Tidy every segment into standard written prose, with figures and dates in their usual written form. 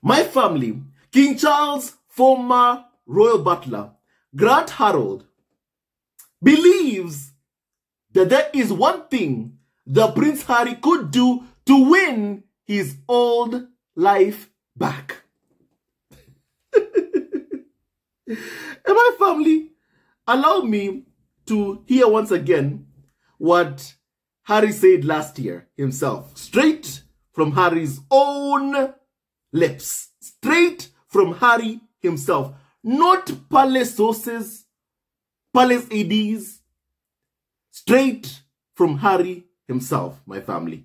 My family, King Charles' former royal butler, Grant Harold, believes that there is one thing that Prince Harry could do to win his old life back. And my family, allow me to hear once again what Harry said last year himself, straight from Harry's own lips, straight from Harry himself, not palace sources, palace ADs, straight from Harry himself, my family.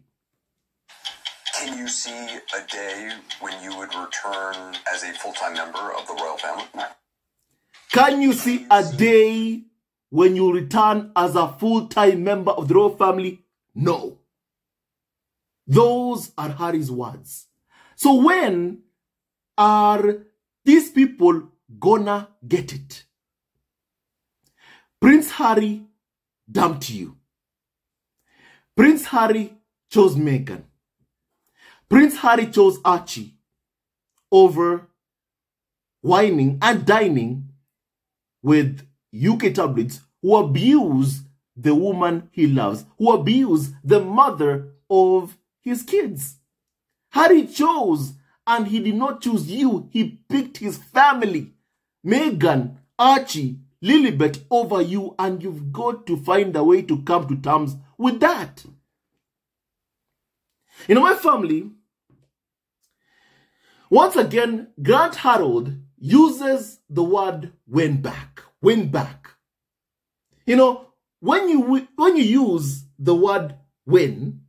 Can you see a day when you would return as a full-time member of the royal family? Can you see a day when you return as a full-time member of the royal family? No. Those are Harry's words. So when are these people gonna get it? Prince Harry dumped you. Prince Harry chose Meghan. Prince Harry chose Archie over whining and dining with UK tabloids who abuse the woman he loves, who abuse the mother of his kids. Harry chose, and he did not choose you. He picked his family, Meghan, Archie, Lilibet over you, and you've got to find a way to come to terms with that. In my family, once again, Grant Harold uses the word win back. Win back. You know, when you use the word win,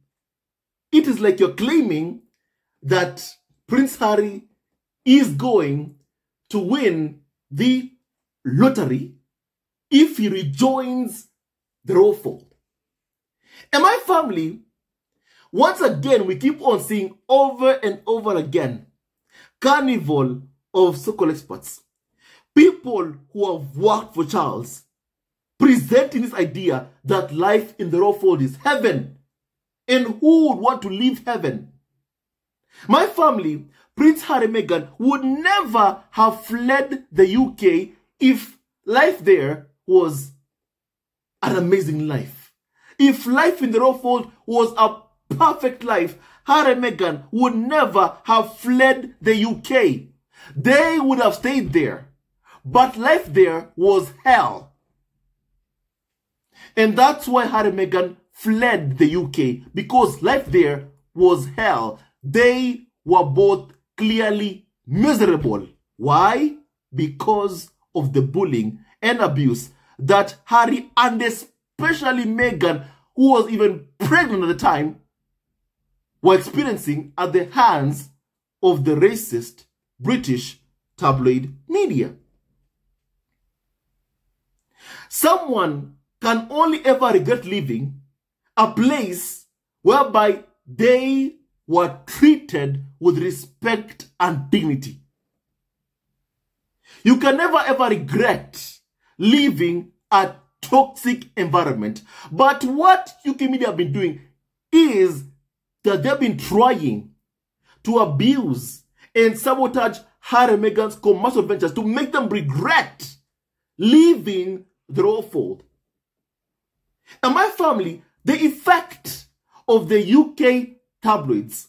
it is like you're claiming that Prince Harry is going to win the lottery if he rejoins the royal fold. And my family, once again, we keep on seeing over and over again, carnival of so-called experts, people who have worked for Charles, presenting this idea that life in the royal fold is heaven. And who would want to leave heaven? My family, Prince Harry and Meghan, would never have fled the UK if life there was an amazing life. If life in the royal fold was a perfect life, Harry and Meghan would never have fled the UK. They would have stayed there. But life there was hell. And that's why Harry and Meghan fled the UK, because life there was hell. They were both clearly miserable. Why? Because of the bullying and abuse that Harry and especially Meghan, who was even pregnant at the time, were experiencing at the hands of the racist British tabloid media. Someone can only ever regret leaving a place whereby they were treated with respect and dignity. You can never ever regret leaving a toxic environment. But what UK media have been doing is that they've been trying to abuse and sabotage Harry and Meghan's commercial ventures to make them regret leaving the royal fold. And my family, the effect of the UK tabloids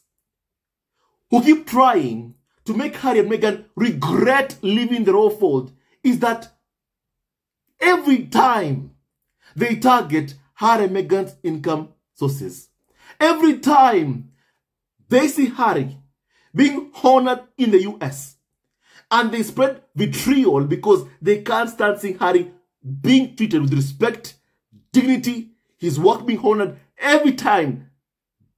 who keep trying to make Harry and Meghan regret leaving the royal fold is that every time they target Harry and Meghan's income sources, every time they see Harry being honored in the US, and they spread vitriol because they can't stand seeing Harry being treated with respect, dignity, his work being honored, every time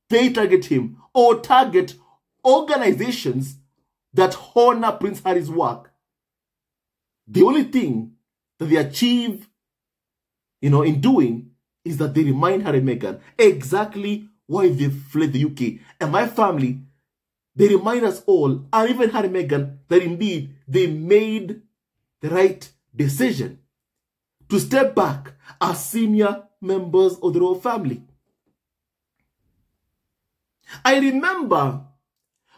they target him or target organizations that honor Prince Harry's work, the only thing that they achieve, in doing is that they remind Harry and Meghan exactly why they fled the UK. And my family, they remind us all, and even Harry and Meghan, that indeed they made the right decision to step back as senior members of the royal family. I remember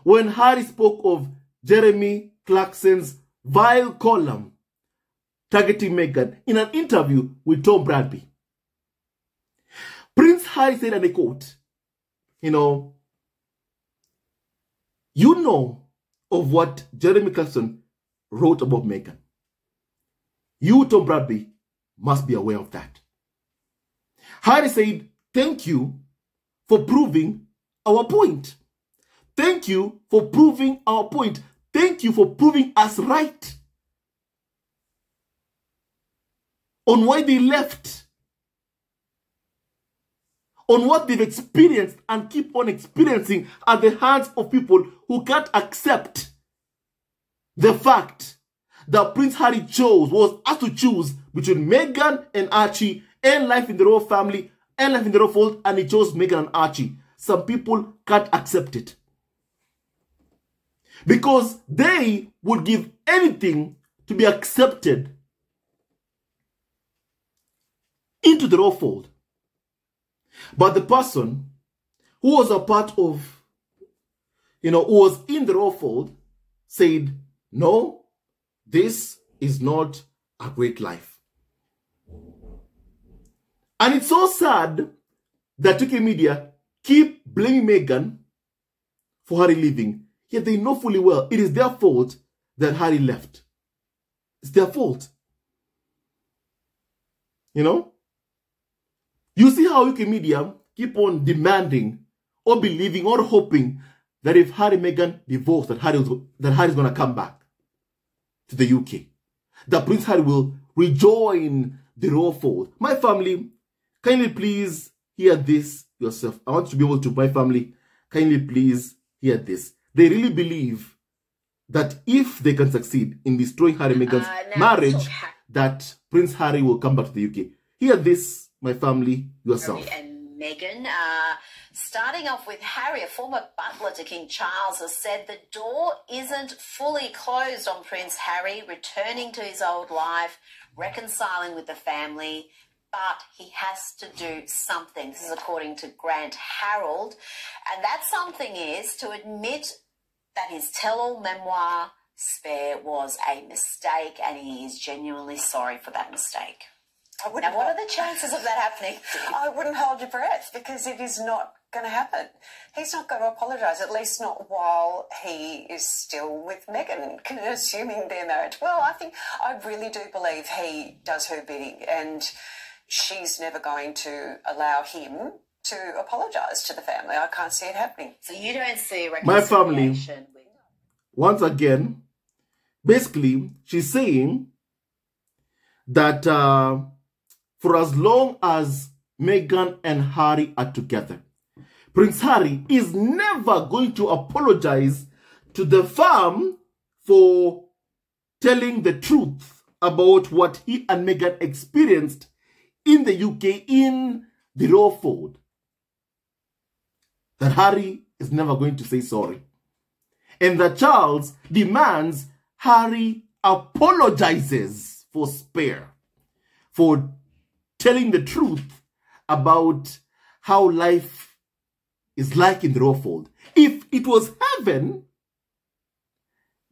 when Harry spoke of Jeremy Clarkson's vile column targeting Meghan in an interview with Tom Bradby. Prince Harry said, and I quote, you know of what Jeremy Clarkson wrote about Meghan. You, Tom Bradby, must be aware of that. Harry said, thank you for proving our point. Thank you for proving our point. Thank you for proving us right on why they left, on what they've experienced and keep on experiencing at the hands of people who can't accept the fact that Prince Harry was asked to choose between Meghan and Archie and life in the royal family and life in the royal fold, and he chose Meghan and Archie. Some people can't accept it because they would give anything to be accepted into the royal fold. But the person who was a part of, who was in the royal fold said, no, this is not a great life. And it's so sad that UK media keep blaming Meghan for Harry leaving, yet they know fully well it is their fault that Harry left. It's their fault. You see how UK media keep on demanding or believing or hoping that if Harry and Meghan divorce, that Harry's going to come back to the UK. That Prince Harry will rejoin the royal fold. My family, kindly please hear this yourself. I want to be able to, my family, kindly please hear this. They really believe that if they can succeed in destroying Harry and Meghan's marriage, that Prince Harry will come back to the UK. Hear this, my family, yourself. Harry and Meghan. Starting off with Harry, a former butler to King Charles, has said the door isn't fully closed on Prince Harry returning to his old life, reconciling with the family, but he has to do something. This is according to Grant Harold. And that something is to admit that his tell-all memoir, Spare, was a mistake, and he is genuinely sorry for that mistake. Now, what are the chances of that happening? I wouldn't hold your breath because it is not going to happen. He's not going to apologise, at least not while he is still with Meghan, assuming their marriage. Well, I really do believe he does her bidding, and she's never going to allow him to apologise to the family. I can't see it happening. So you don't see a reconciliation? My family, once again, basically, she's saying that for as long as Meghan and Harry are together, Prince Harry is never going to apologize to the fam for telling the truth about what he and Meghan experienced in the UK in the royal fold. That Harry is never going to say sorry. And that Charles demands Harry apologizes for Spare, for telling the truth about how life is like in the royal fold. If it was heaven,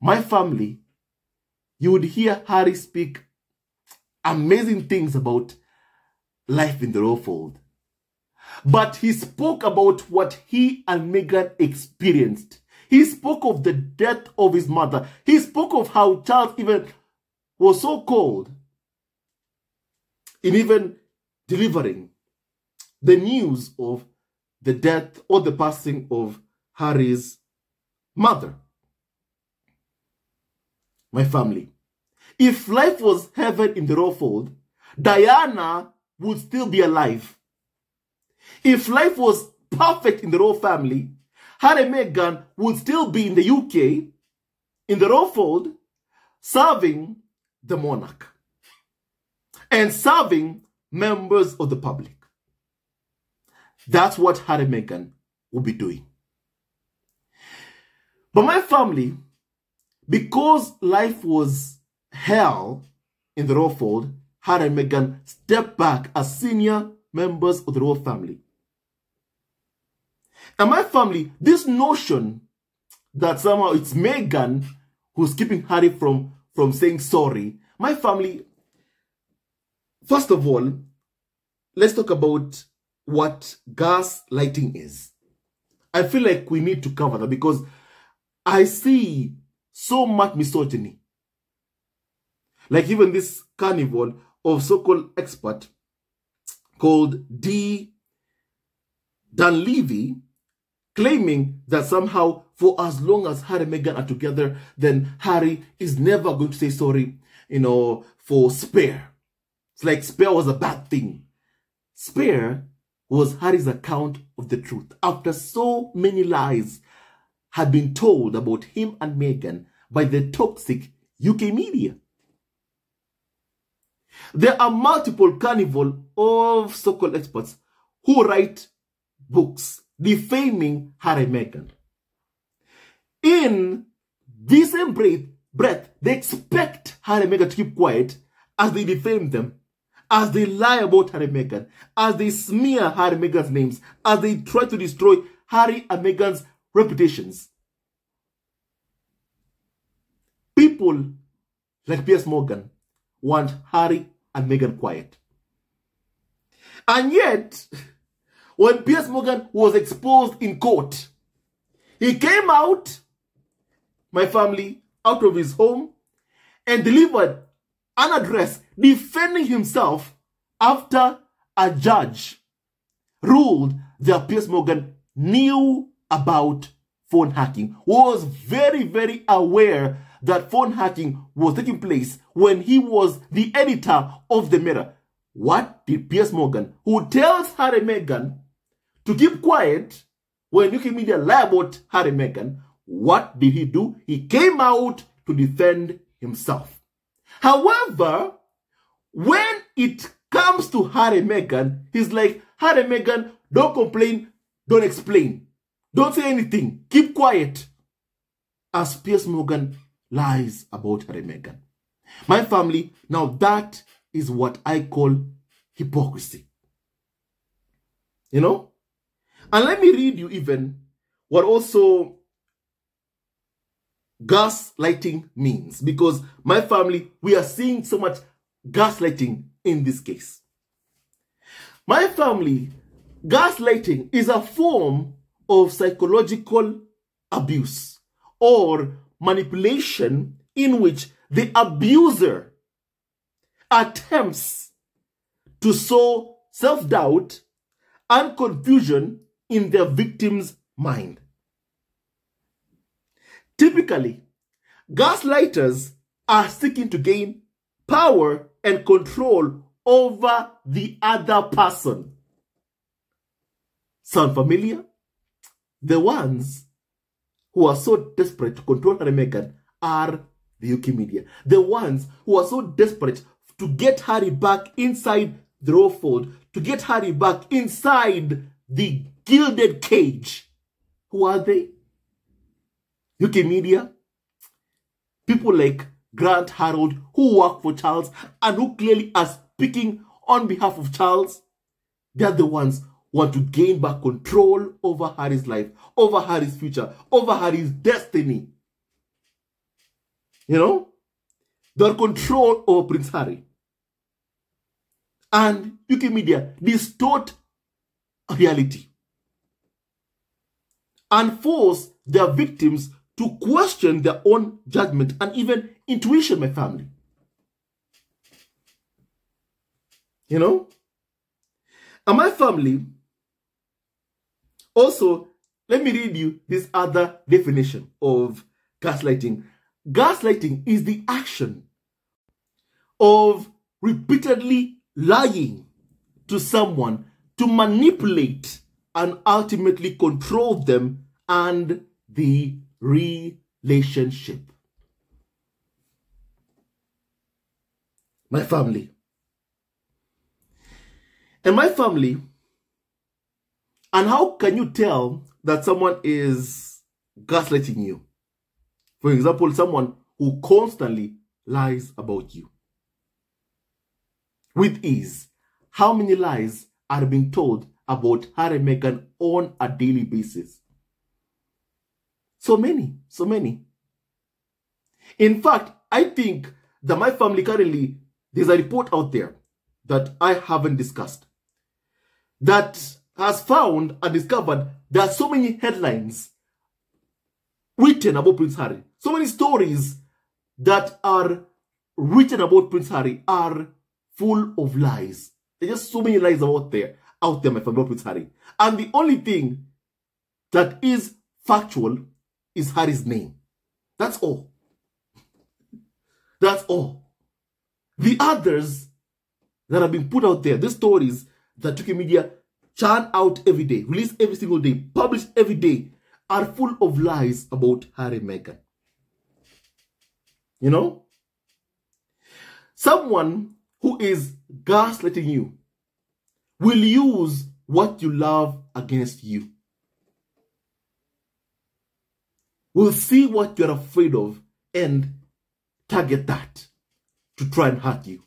my family, you would hear Harry speak amazing things about life in the royal fold. But he spoke about what he and Meghan experienced. He spoke of the death of his mother. He spoke of how Charles even was so cold in even delivering the news of the death or the passing of Harry's mother. My family, if life was heaven in the royal fold, Diana would still be alive. If life was perfect in the royal family, Harry and Meghan would still be in the UK, in the royal fold, serving the monarch and serving members of the public. That's what Harry and Meghan will be doing. But my family, because life was hell in the royal fold, Harry and Meghan stepped back as senior members of the royal family. And my family, this notion that somehow it's Meghan who's keeping Harry from saying sorry. My family, first of all, let's talk about what gaslighting is. I feel like we need to cover that because I see so much misogyny. Like even this carnival of so-called expert called Dee Dunleavy claiming that somehow for as long as Harry and Meghan are together, then Harry is never going to say sorry, for Spare. It's like Spare was a bad thing. Spare was Harry's account of the truth. After so many lies had been told about him and Meghan by the toxic UK media. There are multiple carnival of so-called experts who write books defaming Harry and Meghan. In the same breath, they expect Harry and Meghan to keep quiet as they defame them, as they lie about Harry and Meghan, as they smear Harry and Meghan's names, as they try to destroy Harry and Meghan's reputations. People like Piers Morgan want Harry and Meghan quiet. And yet, when Piers Morgan was exposed in court, he came out, my family, out of his home and delivered an address defending himself after a judge ruled that Piers Morgan knew about phone hacking, was very, very aware that phone hacking was taking place when he was the editor of The Mirror. What did Piers Morgan, who tells Harry and Meghan to keep quiet when UK media lie about Harry and Meghan, what did he do? He came out to defend himself. However, when it comes to Harry and Meghan, he's like, Harry and Meghan, don't complain, don't explain. Don't say anything. Keep quiet. As Piers Morgan lies about Harry and Meghan. My family, now that is what I call hypocrisy. And let me read you even what also gaslighting means. Because my family, we are seeing so much gaslighting in this case. My family, gaslighting is a form of psychological abuse or manipulation in which the abuser attempts to sow self-doubt and confusion in their victim's mind. Typically, gaslighters are seeking to gain power and control over the other person. Sound familiar? The ones who are so desperate to control Harry and Meghan are the UK media. The ones who are so desperate to get Harry back inside the royal fold, to get Harry back inside the gilded cage. Who are they? UK media. People like Grant Harold, who work for Charles and who clearly are speaking on behalf of Charles. They are the ones who want to gain back control over Harry's life, over Harry's future, over Harry's destiny. They want control over Prince Harry. And UK media distort reality and force their victims to question their own judgment and even intuition, my family. And my family, also, let me read you this other definition of gaslighting. Gaslighting is the action of repeatedly lying to someone to manipulate and ultimately control them and the relationship. My family. And my family, and how can you tell that someone is gaslighting you? For example, someone who constantly lies about you. With ease, how many lies are being told about Harry and Meghan on a daily basis? So many, so many. In fact, I think that my family currently, there's a report out there that I haven't discussed that has found and discovered there are so many headlines written about Prince Harry. So many stories that are written about Prince Harry are full of lies. There's just so many lies out there, my family, about Prince Harry. And the only thing that is factual is Harry's name. That's all. That's all. The others that have been put out there, the stories that UK media churn out every day, release every single day, publish every day, are full of lies about Harry and Meghan. You know? Someone who is gaslighting you will use what you love against you. Will see what you're afraid of and target that to try and hurt you.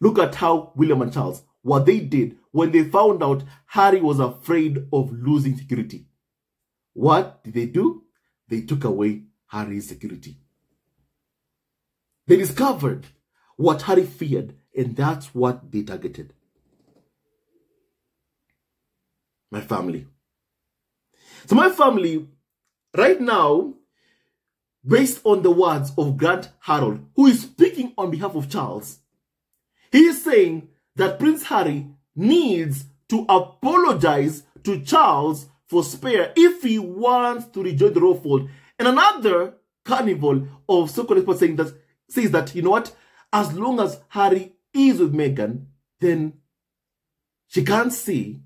Look at how William and Charles, what they did when they found out Harry was afraid of losing security. What did they do? They took away Harry's security. They discovered what Harry feared, and that's what they targeted. My family. So my family, right now, based on the words of Grant Harold, who is speaking on behalf of Charles, he is saying that Prince Harry needs to apologize to Charles for Spare if he wants to rejoin the royal fold. And another carnival of so-called experts says that, you know what, as long as Harry is with Meghan, then she can't see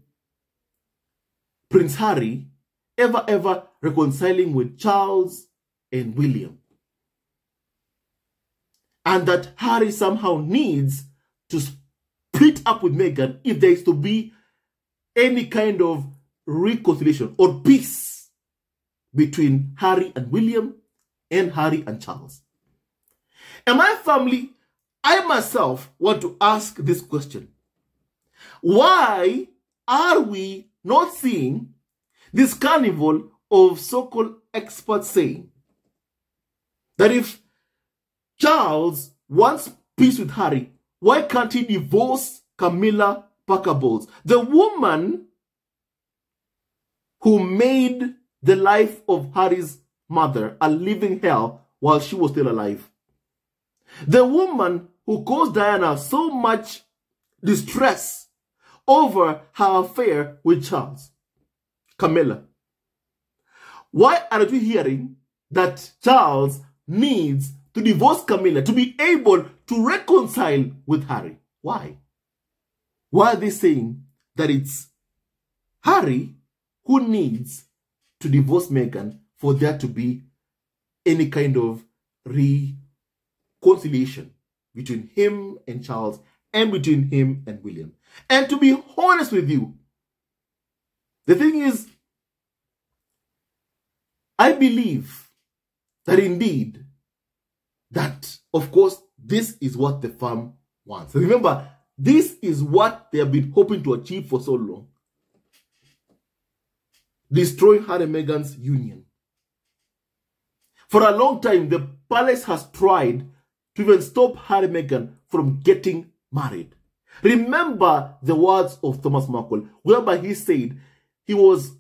Prince Harry ever reconciling with Charles and William. And that Harry somehow needs to split up with Meghan if there is to be any kind of reconciliation or peace between Harry and William and Harry and Charles. And my family, I myself want to ask this question. Why are we not seeing this carnival of so-called experts saying that if Charles wants peace with Harry, why can't he divorce Camilla Parker Bowles, the woman who made the life of Harry's mother a living hell while she was still alive? The woman who caused Diana so much distress over her affair with Charles, Camilla. Why aren't we hearing that Charles needs to divorce Camilla to be able to reconcile with Harry? Why? Why are they saying that it's Harry who needs to divorce Meghan for there to be any kind of reconciliation between him and Charles and between him and William? And to be honest with you, the thing is, I believe that indeed, that of course, this is what the firm wants. Remember, this is what they have been hoping to achieve for so long. Destroying Harry and Meghan's union. For a long time, the palace has tried to even stop Harry and Meghan from getting married. Remember the words of Thomas Markle, whereby he said he was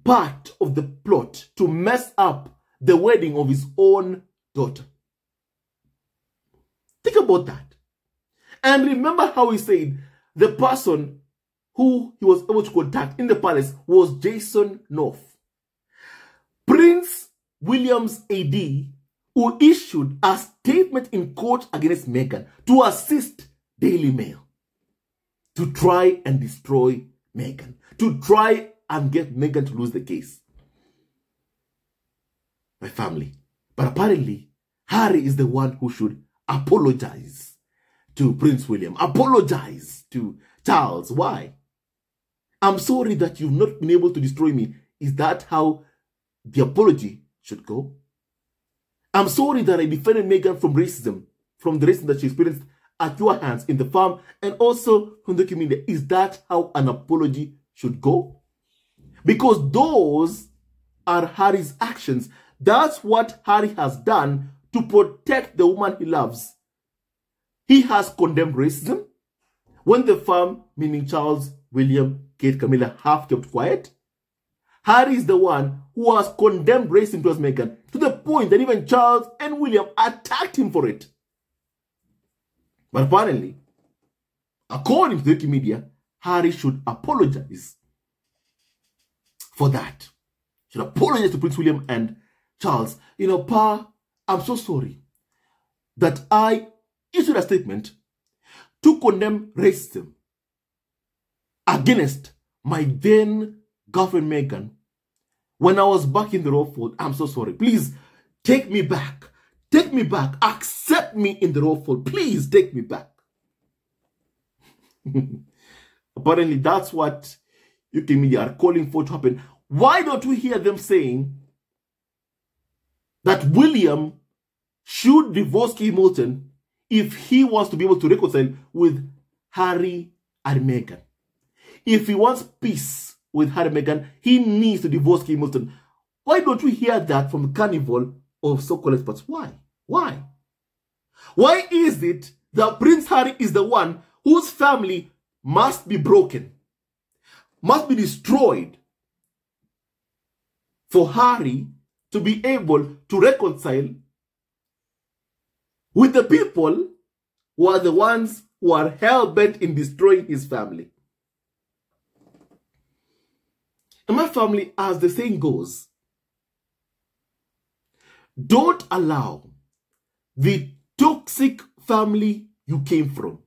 part of the plot to mess up the wedding of his own daughter. Think about that. And remember how he said the person who he was able to contact in the palace was Jason North, Prince William's AD, who issued a statement in court against Meghan to assist Daily Mail to try and destroy Meghan, to try and get Meghan to lose the case. My family. But apparently, Harry is the one who should apologize to Prince William, apologize to Charles. Why? I'm sorry that you've not been able to destroy me. Is that how the apology should go? I'm sorry that I defended Meghan from racism, from the racism that she experienced at your hands in the farm and also from the community. Is that how an apology should go? Because those are Harry's actions. That's what Harry has done to protect the woman he loves. He has condemned racism. When the firm, meaning Charles, William, Kate, Camilla, have kept quiet, Harry is the one who has condemned racism towards Meghan, to the point that even Charles and William attacked him for it. But apparently, according to the Wikimedia, Harry should apologize for that. Should apologize to Prince William and Charles. You know, Pa, I'm so sorry that I issued a statement to condemn racism against my then girlfriend Meghan when I was back in the royal fold. I'm so sorry. Please take me back. Take me back. Accept me in the royal fold. Please take me back. Apparently, that's what UK media are calling for to happen. Why don't we hear them saying that William should divorce Kate Middleton if he wants to be able to reconcile with Harry and Meghan? If he wants peace with Harry and Meghan, he needs to divorce Kate Middleton. Why don't we hear that from the carnival of so-called experts? Why? Why? Why is it that Prince Harry is the one whose family must be broken, must be destroyed, for Harry to be able to reconcile with the people who are the ones who are hell-bent in destroying his family? And my family, as the saying goes, don't allow the toxic family you came from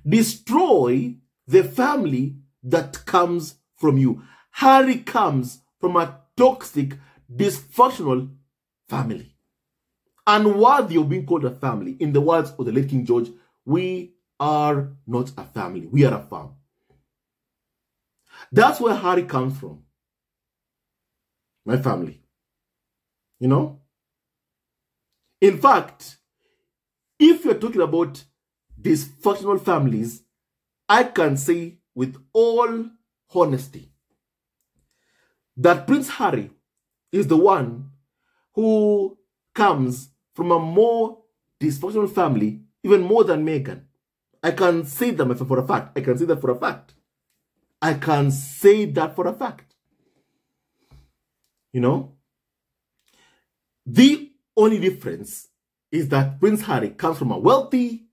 destroy the family that comes from you. Harry comes from a toxic, dysfunctional family, unworthy of being called a family. In the words of the late King George, we are not a family, we are a farm. That's where Harry comes from. My family. You know? In fact, if you're talking about dysfunctional families, I can say with all honesty that Prince Harry is the one who comes from a more dysfunctional family, even more than Meghan. I can say that for a fact. I can say that for a fact. I can say that for a fact. You know? The only difference is that Prince Harry comes from a wealthy,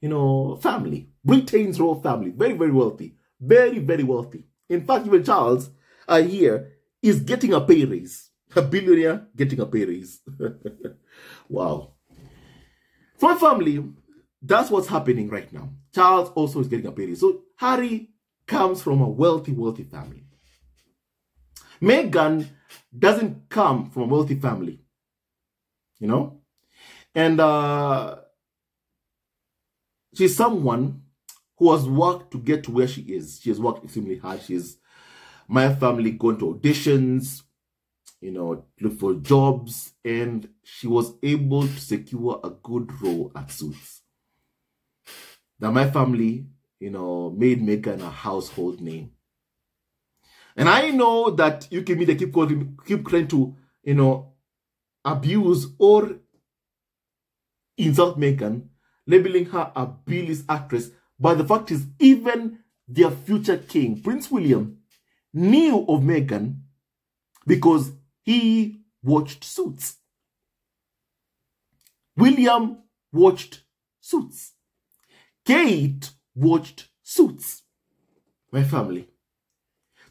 you know, family. Britain's royal family. Very, very wealthy. Very, very wealthy. In fact, even Charles, I hear, is getting a pay raise. A billionaire getting a pay raise. Wow. For my family, that's what's happening right now. Charles also is getting a pay raise. So Harry comes from a wealthy family. Meghan doesn't come from a wealthy family. You know? And she's someone who has worked to get to where she is. She has worked extremely hard. My family gone to auditions, you know, look for jobs, and she was able to secure a good role at Suits. Now, my family, you know, made Meghan a household name. And I know that UK media keep trying to, you know, abuse or insult Meghan, labeling her a B-list actress. But the fact is, even their future king, Prince William, knew of Meghan because he watched Suits. William watched Suits. Kate watched Suits. My family.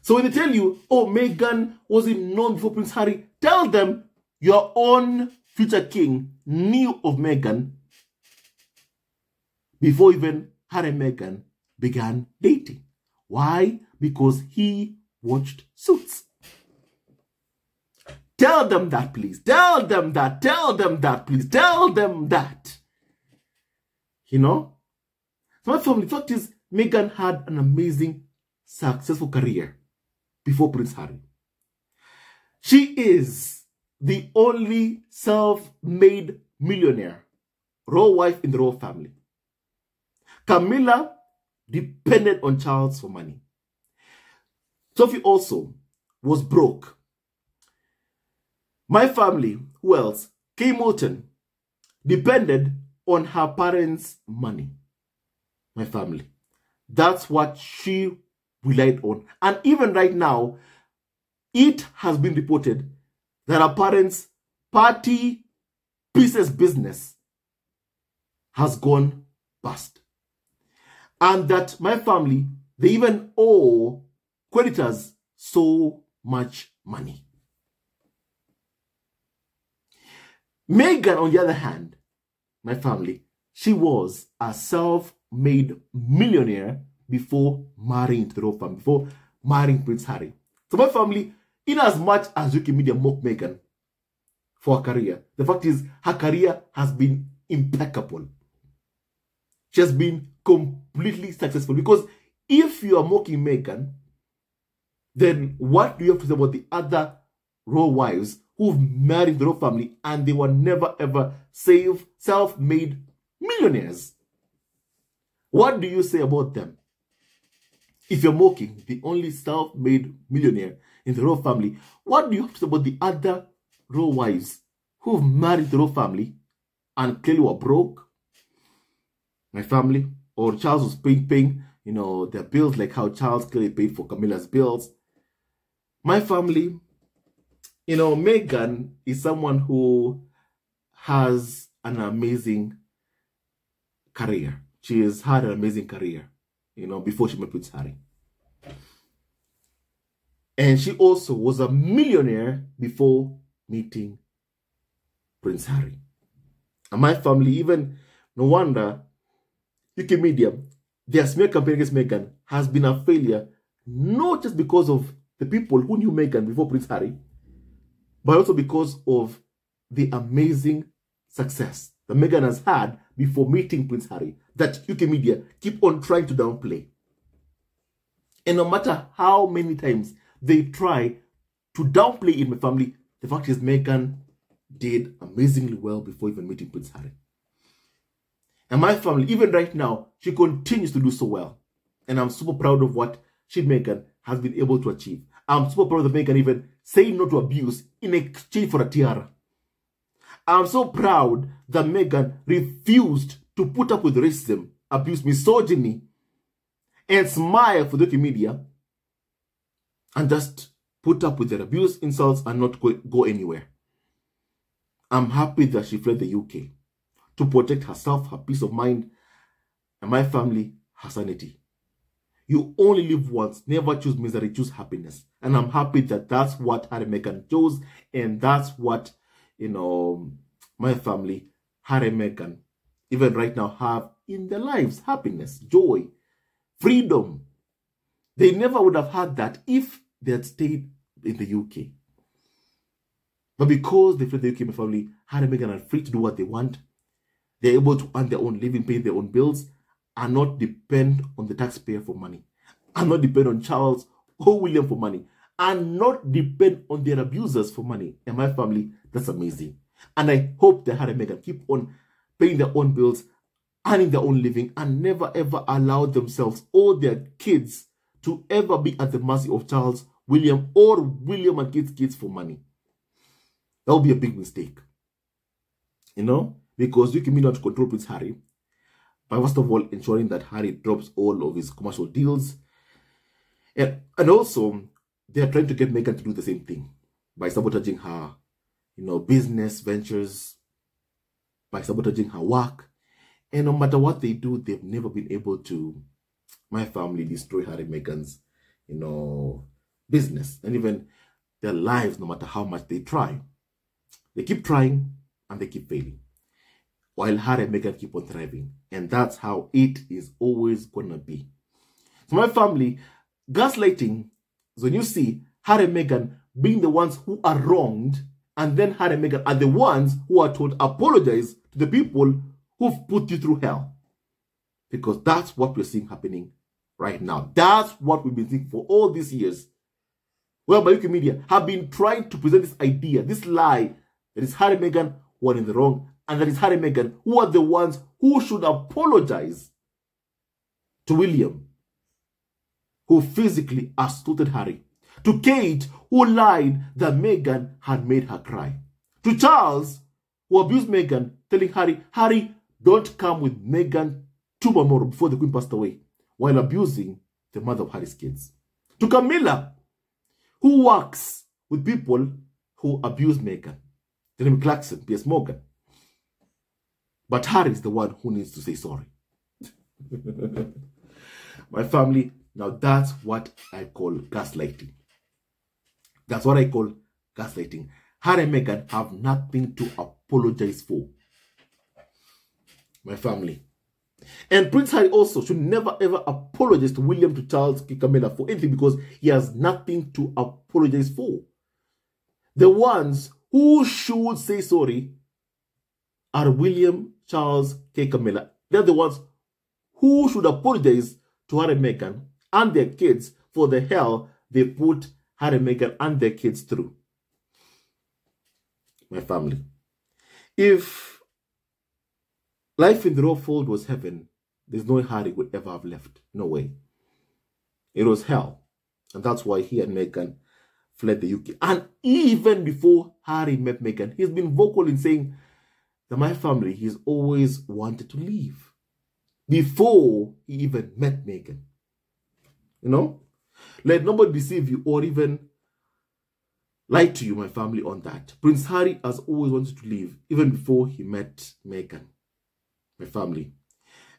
So when they tell you, oh, Meghan wasn't known before Prince Harry, tell them your own future king knew of Meghan before even Harry and Meghan began dating. Why? Because he watched Suits. Tell them that, please. Tell them that. Tell them that, please. Tell them that. You know? So my family, the fact is, Meghan had an amazing, successful career before Prince Harry. She is the only self-made millionaire, royal wife in the royal family. Camilla depended on Charles for money. Sophie also was broke. My family, who else? Kay Moulton depended on her parents' money. My family. That's what she relied on. And even right now, it has been reported that her parents' party pieces business has gone bust. And that my family, they even owe creditors so much money. Meghan, on the other hand, my family, she was a self-made millionaire before marrying into the royal family, before marrying Prince Harry. So my family, in as much as UK media mock Meghan for her career, the fact is her career has been impeccable. She has been completely successful. Because if you are mocking Meghan, then what do you have to say about the other royal wives who've married the royal family and they were never ever self-made millionaires? What do you say about them? If you're mocking the only self-made millionaire in the royal family, what do you have to say about the other royal wives who've married the royal family and clearly were broke? My family, or Charles was paying, their bills, like how Charles clearly paid for Camilla's bills. My family, Meghan is someone who has an amazing career. She has had an amazing career, before she met Prince Harry. And she also was a millionaire before meeting Prince Harry. And my family, even, no wonder, UK media, their smear campaign against Meghan has been a failure, not just because of the people who knew Meghan before Prince Harry, but also because of the amazing success that Meghan has had before meeting Prince Harry, that UK media keep on trying to downplay. And no matter how many times they try to downplay in my family, the fact is Meghan did amazingly well before even meeting Prince Harry. And my family, even right now, she continues to do so well. And I'm super proud of what she, Meghan, has been able to achieve. I'm super proud of Meghan even saying no to abuse in exchange for a tiara. I'm so proud that Meghan refused to put up with racism, abuse, misogyny, and smile for the media, and just put up with their abuse, insults, and not go anywhere. I'm happy that she fled the UK to protect herself, her peace of mind, and my family, her sanity. You only live once. Never choose misery, choose happiness. And I'm happy that that's what Harry and Meghan chose, and that's what, my family, Harry and Meghan, even right now, have in their lives. Happiness, joy, freedom. They never would have had that if they had stayed in the UK. But because they fled the UK, my family, Harry and Meghan are free to do what they want. They're able to earn their own living, pay their own bills, and not depend on the taxpayer for money, and not depend on Charles or William for money, and not depend on their abusers for money. And my family, that's amazing. And I hope that Harry and Meghan keep on paying their own bills, earning their own living, and never ever allow themselves or their kids to ever be at the mercy of Charles, William, or William and kids for money. That would be a big mistake. Because you can not control Prince Harry by first of all ensuring that Harry drops all of his commercial deals. And also, they are trying to get Meghan to do the same thing by sabotaging her, business ventures, by sabotaging her work. And no matter what they do, they've never been able to, my family, destroy Harry and Meghan's, business. And even their lives, no matter how much they try. They keep trying and they keep failing, while Harry and Meghan keep on thriving. And that's how it is always gonna be. So my family, gaslighting is when you see Harry and Meghan being the ones who are wronged, and then Harry and Meghan are the ones who are told apologize to the people who've put you through hell. Because that's what we're seeing happening right now. That's what we've been seeing for all these years. Whereby UK media have been trying to present this idea, this lie, that is Harry and Meghan who are in the wrong, and that is Harry and Meghan who are the ones who should apologize to William, who physically assaulted Harry To Kate, who lied that Meghan had made her cry. To Charles, who abused Meghan, telling Harry, don't come with Meghan to Memorial before the Queen passed away, while abusing the mother of Harry's kids. To Camilla, who works with people who abuse Meghan. Jeremy Clarkson, Piers Morgan. But Harry is the one who needs to say sorry. My family, now that's what I call gaslighting. That's what I call gaslighting. Harry and Meghan have nothing to apologize for. My family. And Prince Harry also should never ever apologize to William, to Charles, to Camilla for anything, because he has nothing to apologize for. The ones who should say sorry are William, Charles, Camilla. They're the ones who should apologize to Harry and Meghan and their kids for the hell they put Harry and Meghan and their kids through. My family. If life in the royal fold was heaven, there's no way Harry would ever have left. No way. It was hell. And that's why he and Meghan fled the UK. And even before Harry met Meghan, he's been vocal in saying that my family, he's always wanted to leave. Before he even met Meghan. You know? Let nobody deceive you or even lie to you, my family, on that. Prince Harry has always wanted to leave, even before he met Meghan. My family.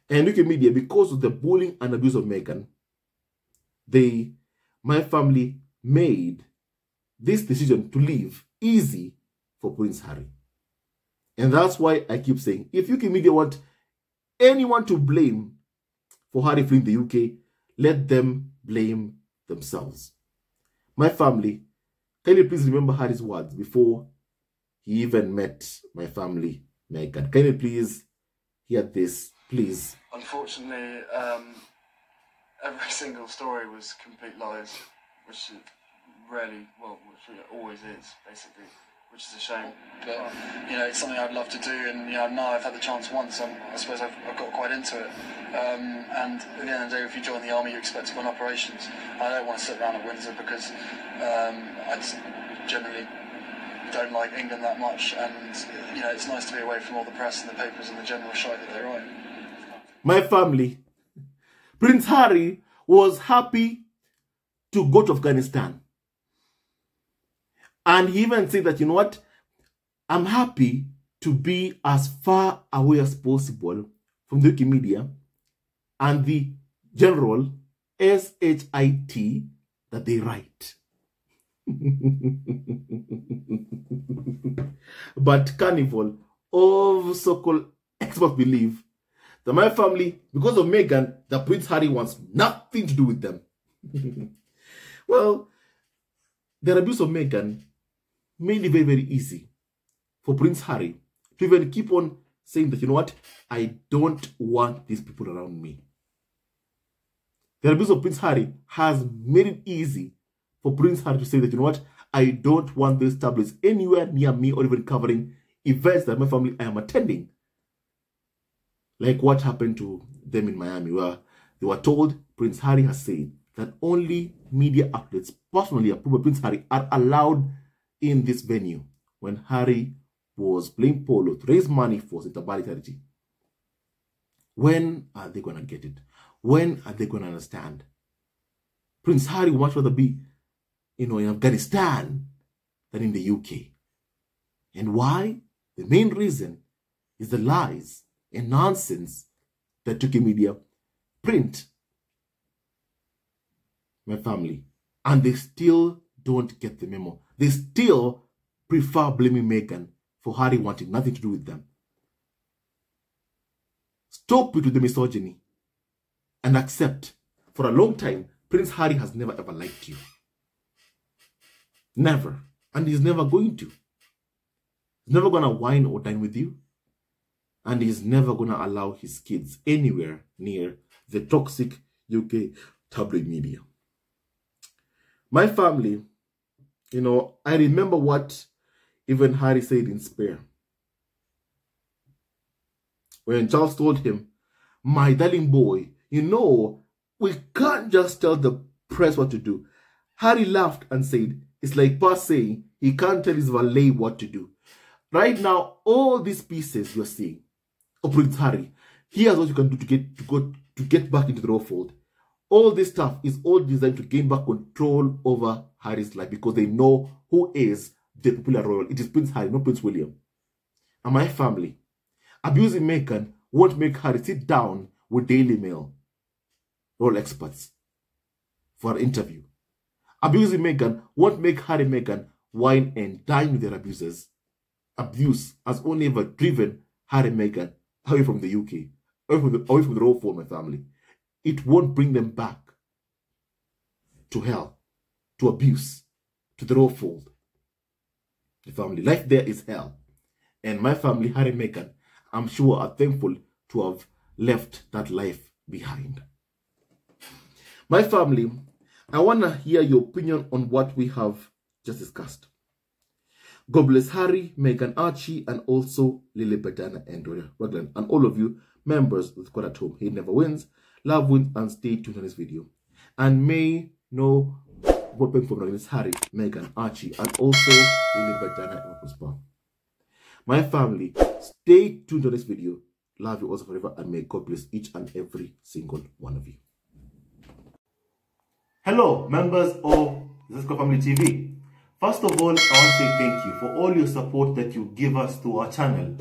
And UK media, because of the bullying and abuse of Meghan, my family made this decision to leave easy for Prince Harry. And that's why I keep saying, if UK media want anyone to blame for Harry fleeing the UK, let them blame themselves. My family, can you please remember Harry's words before he even met my family, Meghan? Can you please hear this, please? Unfortunately, every single story was complete lies, which rarely, well, which it always is, basically, which is a shame. But, you know, it's something I'd love to do, and, you know, now I've had the chance once, I suppose I've got quite into it. And at the end of the day, if you join the army, you expect to go on operations. I don't want to sit around at Windsor because I just generally don't like England that much, and, you know, it's nice to be away from all the press and the papers and the general shite that they write. My family, Prince Harry was happy to go to Afghanistan. And he even said that, you know what, I'm happy to be as far away as possible from the UK media and the general shit that they write. But Carnival of so-called experts believe that my family, because of Meghan, that Prince Harry wants nothing to do with them. Well, the abuse of Meghan made it very, very easy for Prince Harry to even keep on saying that, you know what, I don't want these people around me. The abuse of Prince Harry has made it easy for Prince Harry to say that, you know what, I don't want these tabloids anywhere near me or even covering events that my family I am attending. Like what happened to them in Miami, where they were told Prince Harry has said that only media outlets personally approved by Prince Harry are allowed in this venue when Harry was playing polo to raise money for St. Barry charity. When are they going to get it? When are they going to understand? Prince Harry would much rather be, you know, in Afghanistan than in the UK. And why? The main reason is the lies and nonsense that UK media print. My family. And they still don't get the memo. They still prefer blaming Meghan for Harry wanting nothing to do with them. Stop it with the misogyny and accept. For a long time, Prince Harry has never ever liked you. Never. And he's never going to. He's never going to wine or dine with you. And he's never going to allow his kids anywhere near the toxic UK tabloid media. My family, you know, I remember what even Harry said in Spare. When Charles told him, my darling boy, you know, we can't just tell the press what to do. Harry laughed and said, it's like Pa saying he can't tell his valet what to do. Right now, all these pieces you're seeing of Prince Harry, here's what you can do to get back into the royal fold. All this stuff is all designed to gain back control over Harry's life because they know who is the popular royal. It is Prince Harry, not Prince William. And my family, abusing Meghan won't make Harry sit down with Daily Mail royal experts for an interview. Abusing Meghan won't make Harry and Meghan wine and dine with their abusers. Abuse has only ever driven Harry and Meghan away from the UK, away from the royal fold, my family. It won't bring them back to hell, to abuse, to the royal fold. The family, life there is hell. And my family, Harry and Meghan, I'm sure are thankful to have left that life behind. My family, I want to hear your opinion on what we have just discussed. God bless Harry, Meghan, Archie, and also Lilibet, Diana, and Doria Ragland, and all of you members with God at Home. He never wins, love wins, and stay tuned on this video. And may no weapon from against Harry, Meghan, Archie, and also Lilibet, Diana, and prosper. My family, stay tuned on this video. Love you also forever, and may God bless each and every single one of you. Hello, members of Zesco Family TV. First of all, I want to say thank you for all your support that you give us to our channel.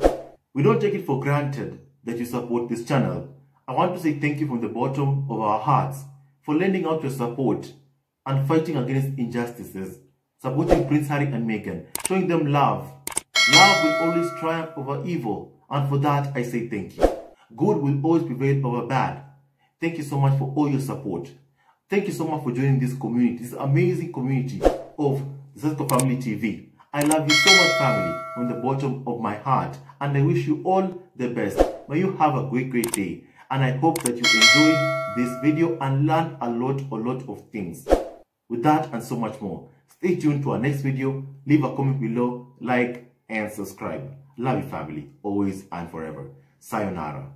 We don't take it for granted that you support this channel. I want to say thank you from the bottom of our hearts for lending out your support and fighting against injustices, supporting Prince Harry and Meghan, showing them love. Love will always triumph over evil, and for that I say thank you. Good will always prevail over bad. Thank you so much for all your support. Thank you so much for joining this community, this amazing community of Zesco Family TV. I love you so much, family, from the bottom of my heart, and I wish you all the best. May you have a great day, and I hope that you enjoyed this video and learned a lot of things. With that and so much more, stay tuned to our next video. Leave a comment below, like, and subscribe. Love you, family, always and forever. Sayonara.